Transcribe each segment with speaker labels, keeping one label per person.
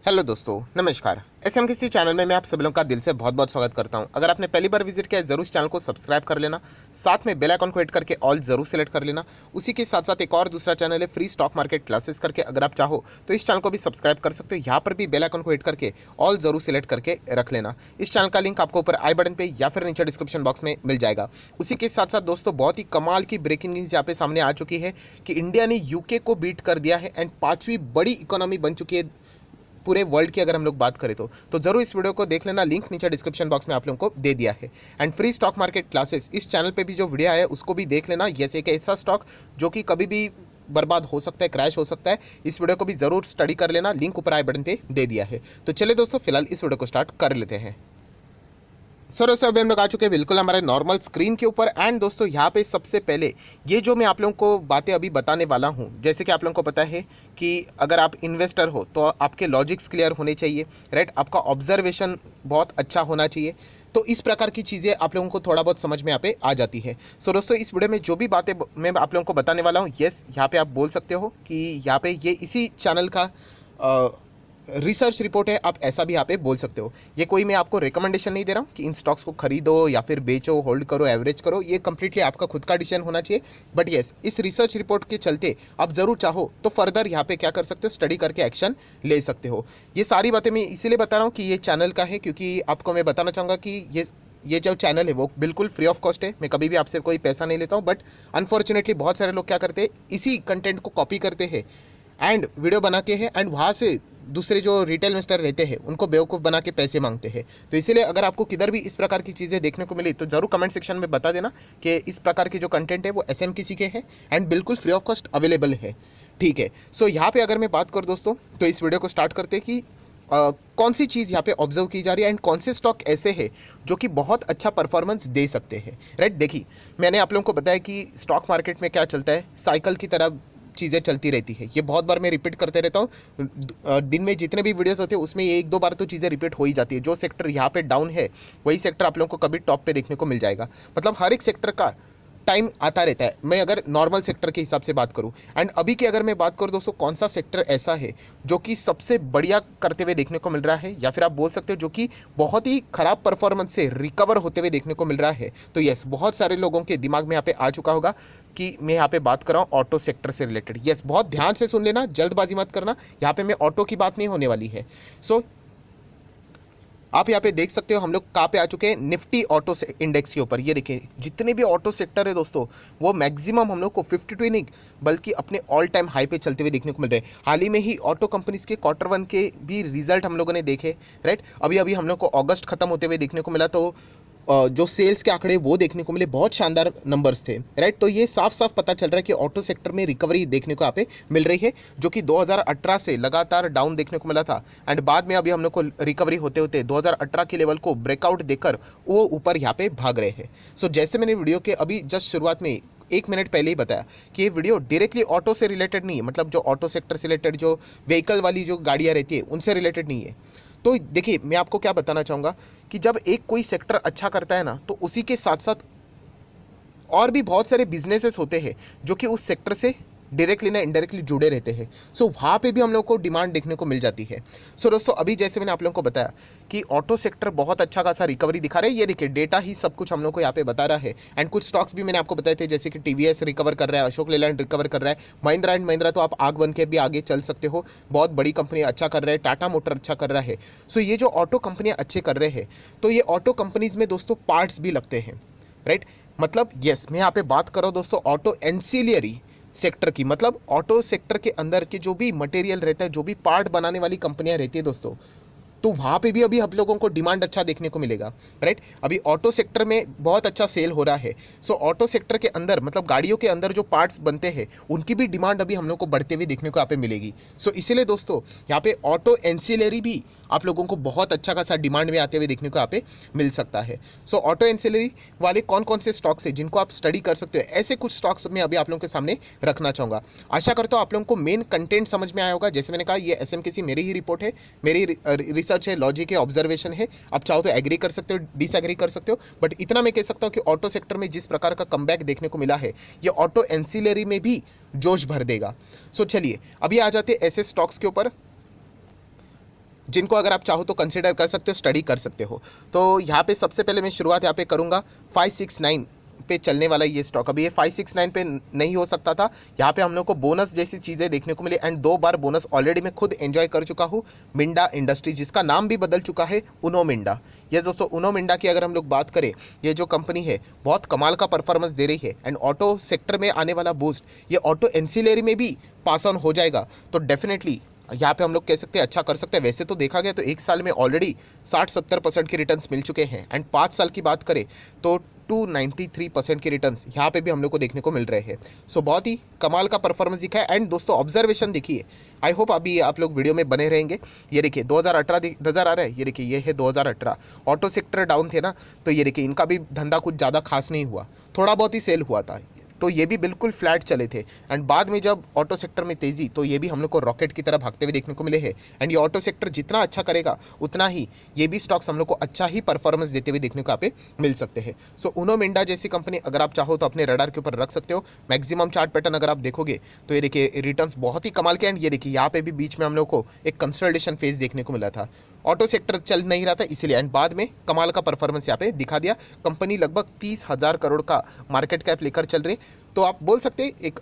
Speaker 1: Hello दोस्तों, नमस्कार। SM किसी चैनल में मैं आप सभी लोगों का दिल से बहुत बहुत स्वागत करता हूं। अगर आपने पहली बार विजिट किया है ज़रूर इस चैनल को सब्सक्राइब कर लेना, साथ में बेल आइकन को हिट करके ऑल ज़रूर सेलेक्ट कर लेना। उसी के साथ साथ एक और दूसरा चैनल है फ्री स्टॉक मार्केट क्लासेस करके, अगर आप चाहो तो इस चैनल को भी सब्सक्राइब कर सकते हो। यहाँ पर भी बेल आइकन को हिट करके ऑल ज़रूर सेलेक्ट करके रख लेना। इस चैनल का लिंक आपको ऊपर आई बटन पर या फिर नीचे डिस्क्रिप्शन बॉक्स में मिल जाएगा। उसी के साथ साथ दोस्तों बहुत ही कमाल की ब्रेकिंग न्यूज़ यहाँ पे सामने आ चुकी है कि इंडिया ने यूके को बीट कर दिया है एंड 5वीं बड़ी इकोनॉमी बन चुकी है पूरे वर्ल्ड की। अगर हम लोग बात करें तो जरूर इस वीडियो को देख लेना, लिंक नीचे डिस्क्रिप्शन बॉक्स में आप लोगों को दे दिया है। And free stock market classes इस चैनल पे भी जो वीडियो आया है उसको भी देख लेना। ये एक ऐसा स्टॉक जो कि कभी भी बर्बाद हो सकता है, क्रैश हो सकता है। इस वीडियो को भी जरूर स्टडी कर लेना, लिंक ऊपर आई बटन पे दे दिया है। तो चलिए दोस्तों, फिलहाल इस वीडियो को स्टार्ट कर लेते हैं। सो दोस्तों अभी हम लोग आ चुके हैं बिल्कुल हमारे नॉर्मल स्क्रीन के ऊपर। एंड दोस्तों यहाँ पे सबसे पहले ये जो मैं आप लोगों को बातें अभी बताने वाला हूँ, जैसे कि आप लोगों को पता है कि अगर आप इन्वेस्टर हो तो आपके लॉजिक्स क्लियर होने चाहिए, राइट। आपका ऑब्जर्वेशन बहुत अच्छा होना चाहिए। तो इस प्रकार की चीज़ें आप लोगों को थोड़ा बहुत समझ में यहाँ पे आ जाती है। सो दोस्तों इस वीडियो में जो भी बातें मैं आप लोगों को बताने वाला हूँ, यस यहाँ पे आप बोल सकते हो कि यहाँ पे ये इसी चैनल का रिसर्च रिपोर्ट है, आप ऐसा भी यहाँ पे बोल सकते हो। ये कोई मैं आपको रिकमेंडेशन नहीं दे रहा हूँ कि इन स्टॉक्स को खरीदो या फिर बेचो, होल्ड करो, एवरेज करो। ये कंप्लीटली आपका खुद का डिसीजन होना चाहिए। बट येस, इस रिसर्च रिपोर्ट के चलते आप ज़रूर चाहो तो फर्दर यहाँ पे क्या कर सकते हो, स्टडी करके एक्शन ले सकते हो। ये सारी बातें मैं इसीलिए बता रहा हूँ कि ये चैनल का है, क्योंकि आपको मैं बताना चाहूँगा कि ये जो चैनल है वो बिल्कुल फ्री ऑफ कॉस्ट है। मैं कभी भी आपसे कोई पैसा नहीं लेता हूँ। बट अनफॉर्चुनेटली बहुत सारे लोग क्या करते हैं, इसी कंटेंट को कॉपी करते हैं एंड वीडियो बना के है एंड वहाँ से दूसरे जो रिटेल इन्वेस्टर रहते हैं उनको बेवकूफ़ बना के पैसे मांगते हैं। तो इसीलिए अगर आपको किधर भी इस प्रकार की चीज़ें देखने को मिली तो ज़रूर कमेंट सेक्शन में बता देना कि इस प्रकार की जो कंटेंट है वो एसएम किसी के हैं एंड बिल्कुल फ्री ऑफ कॉस्ट अवेलेबल है। ठीक है। सो यहाँ पे अगर मैं बात करूँ दोस्तों तो इस वीडियो को स्टार्ट करते हैं कि कौन सी चीज़ यहाँ पे ऑब्जर्व की जा रही है एंड कौन से स्टॉक ऐसे हैं जो कि बहुत अच्छा परफॉर्मेंस दे सकते हैं, राइट। देखिए मैंने आप लोगों को बताया कि स्टॉक मार्केट में क्या चलता है, साइकिल की तरह चीज़ें चलती रहती है। ये बहुत बार मैं रिपीट करते रहता हूँ। दिन में जितने भी वीडियोस होते हैं उसमें ये एक दो बार तो चीज़ें रिपीट हो ही जाती है। जो सेक्टर यहाँ पे डाउन है वही सेक्टर आप लोगों को कभी टॉप पे देखने को मिल जाएगा। मतलब हर एक सेक्टर का टाइम आता रहता है। मैं अगर नॉर्मल सेक्टर के हिसाब से बात करूं एंड अभी की अगर मैं बात करूं दोस्तों, कौन सा सेक्टर ऐसा है जो कि सबसे बढ़िया करते हुए देखने को मिल रहा है, या फिर आप बोल सकते हो जो कि बहुत ही खराब परफॉर्मेंस से रिकवर होते हुए देखने को मिल रहा है। तो यस, बहुत सारे लोगों के दिमाग में यहाँ पे आ चुका होगा कि मैं यहाँ पे बात कर रहा हूँ ऑटो सेक्टर से रिलेटेड। यस, बहुत ध्यान से सुन लेना, जल्दबाजी मत करना। यहाँ पे मैं ऑटो की बात नहीं होने वाली है। सो आप यहाँ पे देख सकते हो हम लोग कहाँ पे आ चुके हैं, निफ्टी ऑटो इंडेक्स के ऊपर। ये देखिए जितने भी ऑटो सेक्टर है दोस्तों वो मैक्सिमम हम लोग को 52 नहीं बल्कि अपने ऑल टाइम हाई पे चलते हुए देखने को मिल रहे हैं। हाल ही में ही ऑटो कंपनीज के Q1 के भी रिजल्ट हम लोगों ने देखे, राइट। अभी अभी हम लोग को अगस्त खत्म होते हुए देखने को मिला तो जो सेल्स के आंकड़े वो देखने को मिले, बहुत शानदार नंबर्स थे, राइट। तो ये साफ साफ पता चल रहा है कि ऑटो सेक्टर में रिकवरी देखने को यहाँ पे मिल रही है, जो कि 2018 से लगातार डाउन देखने को मिला था एंड बाद में अभी हम लोग को रिकवरी होते होते 2018 के लेवल को ब्रेकआउट देकर वो ऊपर यहाँ पे भाग रहे हैं। सो जैसे मैंने वीडियो के अभी जस्ट शुरुआत में 1 मिनट पहले ही बताया कि ये वीडियो डायरेक्टली ऑटो से रिलेटेड नहीं है, मतलब जो ऑटो सेक्टर से रिलेटेड जो व्हीकल वाली जो गाड़ियाँ रहती है उनसे रिलेटेड नहीं है। तो देखिए मैं आपको क्या बताना चाहूँगा कि जब एक कोई सेक्टर अच्छा करता है ना तो उसी के साथ साथ और भी बहुत सारे बिजनेसेस होते हैं जो कि उस सेक्टर से डायरेक्टली ना इनडायरेक्टली जुड़े रहते हैं। सो वहाँ पे भी हम लोग को डिमांड देखने को मिल जाती है। सो दोस्तों अभी जैसे मैंने आप लोगों को बताया कि ऑटो सेक्टर बहुत अच्छा खासा रिकवरी दिखा रहे हैं। ये देखिए डेटा ही सब कुछ हम लोग को यहाँ पे बता रहा है एंड कुछ स्टॉक्स भी मैंने आपको बताए थे, जैसे कि टीवीएस रिकवर कर रहा है, अशोक लेलैंड रिकवर कर रहा है, महिंद्रा एंड महिंद्रा तो आप आग बन के भी आगे चल सकते हो, बहुत बड़ी कंपनी अच्छा कर रहा है, टाटा मोटर अच्छा कर रहा है। सो ये जो ऑटो कंपनियाँ अच्छे कर रहे हैं तो ये ऑटो कंपनीज में दोस्तों पार्ट्स भी लगते हैं, राइट। मतलब यस, मैं यहाँ पे बात कर रहा हूँ दोस्तों ऑटो एंसिलियरी सेक्टर की। मतलब ऑटो सेक्टर के अंदर के जो भी मटेरियल रहता है, जो भी पार्ट बनाने वाली कंपनियां रहती है दोस्तों, तो वहाँ पे भी अभी हम लोगों को डिमांड अच्छा देखने को मिलेगा, राइट। अभी ऑटो सेक्टर में बहुत अच्छा सेल हो रहा है। सो ऑटो सेक्टर के अंदर मतलब गाड़ियों के अंदर जो पार्ट्स बनते हैं उनकी भी डिमांड अभी हम लोग को बढ़ते हुए देखने को यहाँ पे मिलेगी। सो इसीलिए दोस्तों यहाँ पे ऑटो एंसिलरी भी आप लोगों को बहुत अच्छा खासा डिमांड में आते हुए देखने को यहाँ पे मिल सकता है। सो ऑटो एंसिलरी वाले कौन कौन से स्टॉक्स हैं जिनको आप स्टडी कर सकते हो, ऐसे कुछ स्टॉक्स मैं अभी आप लोगों के सामने रखना चाहूँगा। आशा करता हूँ आप लोगों को मेन कंटेंट समझ में आया होगा। जैसे मैंने कहा ये एसएमकेसी मेरी ही रिपोर्ट है, मेरी रिसर्च है, लॉजिक है, ऑब्जर्वेशन है। आप चाहो तो एग्री कर सकते हो, डिसएग्री कर सकते हो, बट इतना मैं कह सकता हूँ कि ऑटो सेक्टर में जिस प्रकार का कमबैक देखने को मिला है ये ऑटो एंसिलरी में भी जोश भर देगा। सो चलिए अभी आ जाते हैं ऐसे स्टॉक्स के ऊपर जिनको अगर आप चाहो तो कंसिडर कर सकते हो, स्टडी कर सकते हो। तो यहाँ पे सबसे पहले मैं शुरुआत यहाँ पे करूँगा 569 पे चलने वाला ये स्टॉक। अभी ये 569 पे नहीं हो सकता था, यहाँ पे हम लोग को बोनस जैसी चीज़ें देखने को मिली एंड 2 बार बोनस ऑलरेडी मैं खुद एंजॉय कर चुका हूँ। मिंडा इंडस्ट्री, जिसका नाम भी बदल चुका है उनो मिंडा। ये दोस्तों उनो मिंडा की अगर हम लोग बात करें, ये जो कंपनी है बहुत कमाल का परफॉर्मेंस दे रही है एंड ऑटो सेक्टर में आने वाला बूस्ट ये ऑटो एंसिलरी में भी पास ऑन हो जाएगा। तो डेफिनेटली यहाँ पे हम लोग कह सकते हैं अच्छा कर सकते हैं। वैसे तो देखा गया तो एक साल में ऑलरेडी 60-70% के रिटर्न्स मिल चुके हैं एंड 5 साल की बात करें तो 293% के रिटर्न्स यहाँ पे भी हम लोग को देखने को मिल रहे हैं। सो बहुत ही कमाल का परफॉर्मेंस दिखा है एंड दोस्तों ऑब्जर्वेशन देखिए, आई होप अभी आप लोग वीडियो में बने रहेंगे। ये देखिए 2018 नज़र आ रहा है, ये देखिए ये है 2018। ऑटो सेक्टर डाउन थे ना, तो ये देखिए इनका भी धंधा कुछ ज़्यादा खास नहीं हुआ, थोड़ा बहुत ही सेल हुआ था, तो ये भी बिल्कुल फ्लैट चले थे एंड बाद में जब ऑटो सेक्टर में तेज़ी, तो ये भी हम लोग को रॉकेट की तरह भागते हुए देखने को मिले हैं एंड ये ऑटो सेक्टर जितना अच्छा करेगा उतना ही ये भी स्टॉक्स हम लोग को अच्छा ही परफॉर्मेंस देते हुए देखने को यहाँ पे मिल सकते हैं। सो उनो मिंडा जैसी कंपनी अगर आप चाहो तो अपने रडार के ऊपर रख सकते हो। मैक्सिमम चार्ट पैटर्न अगर आप देखोगे तो ये देखिए रिटर्न्स बहुत ही कमाल के एंड ये देखिए यहाँ पे भी बीच में हम लोग को एक कंसल्टेशन फेज देखने को मिला था। ऑटो सेक्टर चल नहीं रहा था इसलिए एंड बाद में कमाल का परफॉर्मेंस यहाँ पे दिखा दिया। कंपनी लगभग 30,000 करोड़ का मार्केट कैप लेकर चल रही, तो आप बोल सकते हैं एक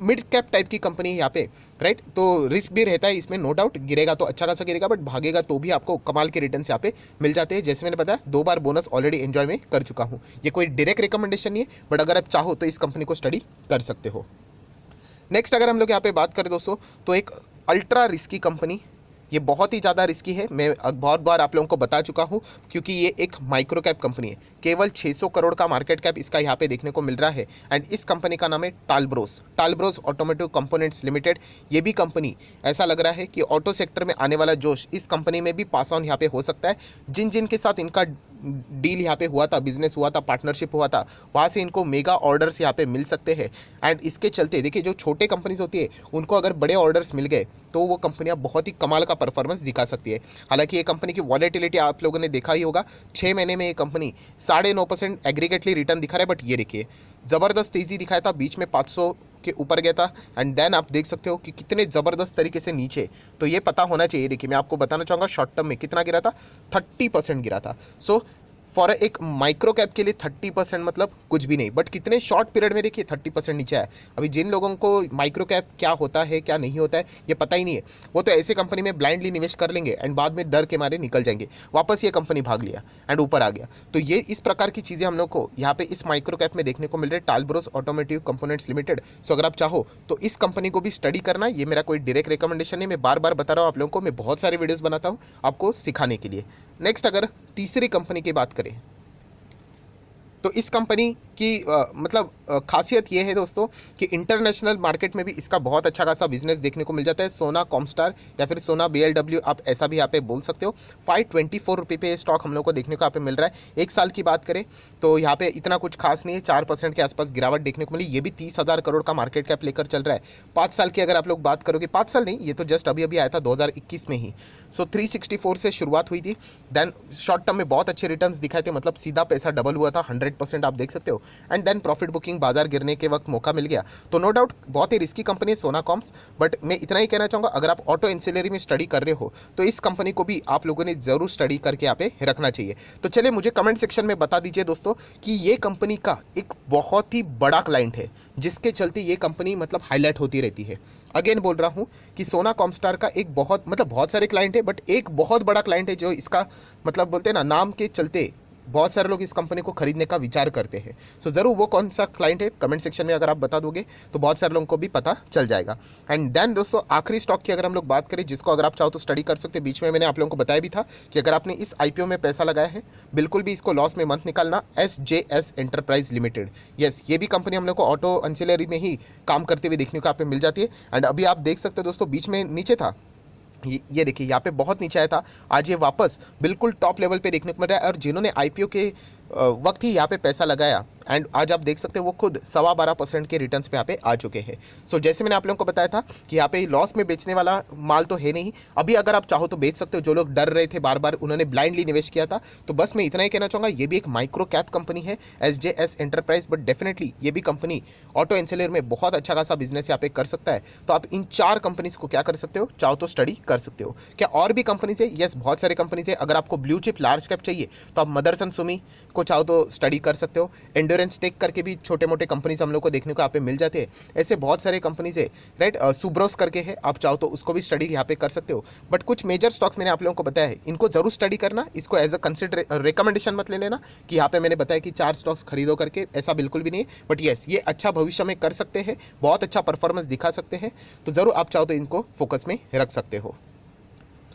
Speaker 1: मिड कैप टाइप की कंपनी है यहाँ पे, राइट। तो रिस्क भी रहता है इसमें, नो डाउट। गिरेगा तो अच्छा खासा गिरेगा, बट भागेगा तो भी आपको कमाल के रिटर्न्स यहाँ पे मिल जाते हैं। जैसे मैंने बताया 2 बार बोनस ऑलरेडी एंजॉय में कर चुका हूँ। ये कोई डायरेक्ट रिकमेंडेशन नहीं है, बट अगर आप चाहो तो इस कंपनी को स्टडी कर सकते हो। नेक्स्ट अगर हम लोग यहाँ पे बात करें दोस्तों, तो एक अल्ट्रा रिस्की कंपनी, ये बहुत ही ज़्यादा रिस्की है, मैं बहुत बार आप लोगों को बता चुका हूँ, क्योंकि ये एक माइक्रो कैप कंपनी है। केवल 600 करोड़ का मार्केट कैप इसका यहाँ पे देखने को मिल रहा है एंड इस कंपनी का नाम है टालब्रोस ऑटोमोटिव कंपोनेंट्स लिमिटेड। ये भी कंपनी ऐसा लग रहा है कि ऑटो सेक्टर में आने वाला जोश इस कंपनी में भी पास ऑन यहाँ पे हो सकता है। जिन जिन के साथ इनका डील यहाँ पे हुआ था, बिजनेस हुआ था, पार्टनरशिप हुआ था, वहाँ से इनको मेगा ऑर्डर्स यहाँ पे मिल सकते हैं एंड इसके चलते देखिए जो छोटे कंपनीज होती है उनको अगर बड़े ऑर्डर्स मिल गए तो वो कंपनियाँ बहुत ही कमाल का परफॉर्मेंस दिखा सकती है। हालांकि ये कंपनी की वॉलेटिलिटी आप लोगों ने देखा ही होगा, 6 महीने में ये कंपनी 9.5% एग्रीगेटली रिटर्न दिखा रहा है, बट ये देखिए ज़बरदस्त तेज़ी दिखाया था, बीच में 500 के ऊपर गया था एंड देन आप देख सकते हो कि कितने ज़बरदस्त तरीके से नीचे। तो ये पता होना चाहिए, देखिए मैं आपको बताना चाहूँगा शॉर्ट टर्म में कितना गिरा था, 30% गिरा था। सो फॉर एक माइक्रो कैप के लिए 30% मतलब कुछ भी नहीं, बट कितने शॉर्ट पीरियड में देखिए 30% नीचे आया। अभी जिन लोगों को माइक्रो कैप क्या होता है क्या नहीं होता है ये पता ही नहीं है, वो तो ऐसे कंपनी में ब्लाइंडली निवेश कर लेंगे एंड बाद में डर के मारे निकल जाएंगे, वापस ये कंपनी भाग लिया एंड ऊपर आ गया। तो ये इस प्रकार की चीज़ें हम लोग को यहाँ पे इस माइक्रो कैप में देखने को मिल रही है, टालब्रोस ऑटोमोटिव कंपोनेंट्स लिमिटेड। सो अगर आप चाहो तो इस कंपनी को भी स्टडी करना, ये मेरा कोई डायरेक्ट रिकमेंडेशन नहीं, मैं बार बार बता रहा हूँ आप लोगों को, मैं बहुत सारे वीडियोज़ बनाता हूँ आपको सिखाने के लिए। नेक्स्ट अगर तीसरी कंपनी की बात करें तो इस कंपनी की खासियत ये है दोस्तों कि इंटरनेशनल मार्केट में भी इसका बहुत अच्छा खासा बिजनेस देखने को मिल जाता है। सोना कॉमस्टार या फिर सोना BLW आप ऐसा भी यहाँ पे बोल सकते हो। 524 रुपये पे स्टॉक हम लोग को देखने को यहाँ पे मिल रहा है। एक साल की बात करें तो यहाँ पे इतना कुछ खास नहीं है, 4% के आसपास गिरावट देखने को मिली। ये भी 30,000 करोड़ का मार्केट कैप लेकर चल रहा है। 5 साल की अगर आप लोग बात करोगे, 5 साल नहीं, ये तो जस्ट अभी अभी आया था 2021 में ही। सो 364 से शुरुआत हुई थी, देन शॉर्ट टर्म में बहुत अच्छे रिटर्न्स दिखाए थे, मतलब सीधा पैसा डबल हुआ था, 100% आप देख सकते हो एंड देन प्रॉफिट बुकिंग बाजार गिरने के वक्त मौका मिल गया। तो नो डाउट बहुत ही रिस्की कंपनी है सोना कॉम्स, बट मैं इतना ही कहना चाहूँगा अगर आप ऑटो एंसिलरी में स्टडी कर रहे हो तो इस कंपनी को भी आप लोगों ने ज़रूर स्टडी करके यहाँ पे रखना चाहिए। तो चलिए मुझे कमेंट सेक्शन में बता दीजिए दोस्तों कि ये कंपनी का एक बहुत ही बड़ा क्लाइंट है जिसके चलते ये कंपनी मतलब हाईलाइट होती रहती है। अगेन बोल रहा हूँ कि सोना कॉमस्टार का एक बहुत सारे क्लाइंट है, बट एक बहुत बड़ा क्लाइंट है जो इसका मतलब बोलते हैं ना, नाम के चलते बहुत सारे लोग इस कंपनी को खरीदने का विचार करते हैं। सो ज़रूर वो कौन सा क्लाइंट है कमेंट सेक्शन में अगर आप बता दोगे तो बहुत सारे लोगों को भी पता चल जाएगा। एंड देन दोस्तों आखिरी स्टॉक की अगर हम लोग बात करें जिसको अगर आप चाहो तो स्टडी कर सकते हैं, बीच में मैंने आप लोगों को बताया भी था कि अगर आपने इस IPO में पैसा लगाया है बिल्कुल भी इसको लॉस में मत निकालना, SJS एंटरप्राइज लिमिटेड। यस, ये भी कंपनी हम लोग को ऑटो एंसिलरी में ही काम करते हुए देखने को यहाँ पे मिल जाती है। एंड अभी आप देख सकते हो दोस्तों बीच में नीचे था, ये देखिए यहाँ पे बहुत नीचे आया था, आज ये वापस बिल्कुल टॉप लेवल पे देखने को मिल रहा है। और जिन्होंने IPO के वक्त ही यहाँ पे पैसा लगाया एंड आज आप देख सकते हो वो खुद 12.25% के रिटर्न्स पे यहाँ पे आ चुके हैं। सो जैसे मैंने आप लोगों को बताया था कि यहाँ पे लॉस में बेचने वाला माल तो है नहीं। अभी अगर आप चाहो तो बेच सकते हो। जो लोग डर रहे थे बार बार, उन्होंने ब्लाइंडली निवेश किया था, तो बस मैं इतना ही कहना चाहूँगा, ये भी एक माइक्रो कैप कंपनी है SJS एंटरप्राइज, बट डेफिनेटली ये भी कंपनी ऑटो एंसिलरी में बहुत अच्छा खासा बिजनेस यहाँ पे कर सकता है। तो आप इन 4 कंपनीज को क्या कर सकते हो, चाहो तो स्टडी कर सकते हो। क्या और भी कंपनीज है? यस, बहुत सारे कंपनीज है। अगर आपको ब्लू चिप लार्ज कैप चाहिए तो आप मदरसन सुमी को चाहो तो स्टडी कर सकते हो। एंड्योरेंस टेक करके भी छोटे मोटे कंपनीज हम लोग को देखने को यहाँ पे मिल जाते हैं। ऐसे बहुत सारे कंपनीज है, राइट। सुब्रोस करके है, आप चाहो तो उसको भी स्टडी यहाँ पे कर सकते हो। बट कुछ मेजर स्टॉक्स मैंने आप लोगों को बताया है, इनको जरूर स्टडी करना। इसको एज अ कंसिडर रिकमेंडेशन मत ले लेना कि यहाँ पे मैंने बताया कि 4 स्टॉक्स खरीदो करके, ऐसा बिल्कुल भी नहीं है। बट येस, ये अच्छा भविष्य में कर सकते हैं, बहुत अच्छा परफॉर्मेंस दिखा सकते हैं, तो जरूर आप चाहो तो इनको फोकस में रख सकते हो।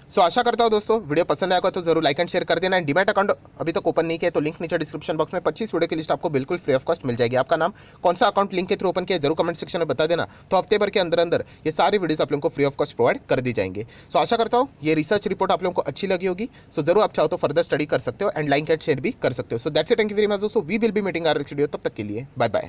Speaker 1: सो आशा करता हूँ दोस्तों वीडियो पसंद आएगा तो जरूर लाइक एंड शेयर कर देना। एंड डीमैट अकाउंट अभी तक ओपन नहीं किया तो लिंक नीचे डिस्क्रिप्शन बॉक्स में 25 वीडियो की लिस्ट आपको बिल्कुल फ्री ऑफ कॉस्ट मिल जाएगी। आपका नाम कौन सा अकाउंट लिंक के थ्रू ओपन किया जरूर कमेंट सेक्शन में बता देना, तो हफ्ते भर के अंदर अंदर ये सारी वीडियोस आप लोगों को फ्री ऑफ कॉस्ट प्रोवाइड कर दी जाएंगे। सो आशा करता हूँ ये रिसर्च रिपोर्ट आप लोगों को अच्छी लगी होगी। सो जरूर आप चाहो तो फर्दर स्टडी कर सकते हो एंड लाइक एंड शेयर भी कर सकते हो। So that's it, thank you very much दोस्तों। We will be meeting our next video, तब तक के लिए बाय बाय।